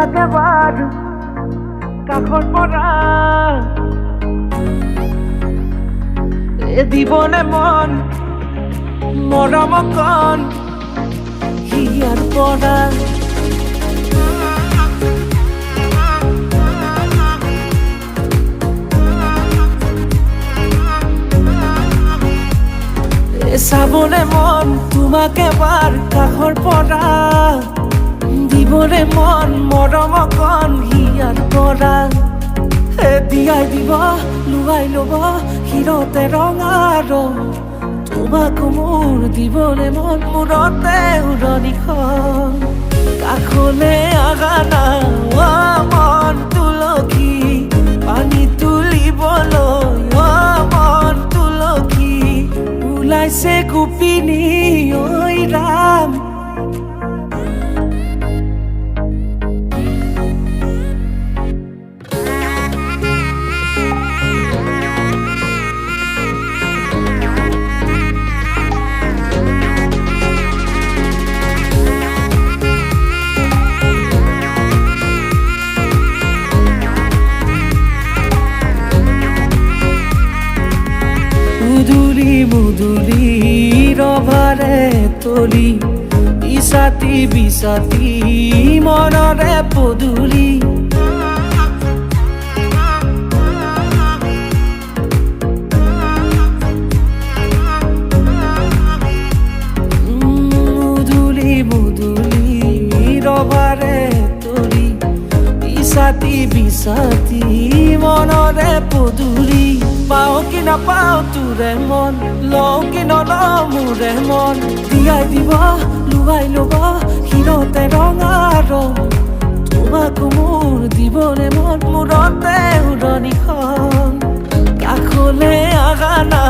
তোমাকে বাদ কাষৰ পৰা দিবনে মন মৰম কণ হিয়াৰ পৰা চাবনে মন তোমাকে বাৰ কাষৰ পৰা দিবনে মন মৰম কণ হিয়াৰ পৰা দিয়াই দিব লুৱাই ল'ব হিৰতে ৰঙা ৰং তোমাকো মোৰ দিবনে মন মূৰতে উৰণিখন কাষলে আগা না মন তুলসী পানী তুলিবলৈ মন তুলসী ওলাইছে গোপিনী ঐ ৰাম মুদুলি ৰভাৰে তলি ইছাতি বিছাতি মনৰে পদুলি মুদুলি মুদুলি ৰভাৰে তলি ইছাতি বিছাতি মনৰে পদুলি পাও কি নাপাও তোৰে মন লওঁ কি নলওঁ মোৰে মন দিয়াই দিব লুৱাই ল'ব হিৰতে ৰঙা ৰং তোমাকো মোৰ দিবনে মন মূৰতে উৰণিখন কাষলে আগা না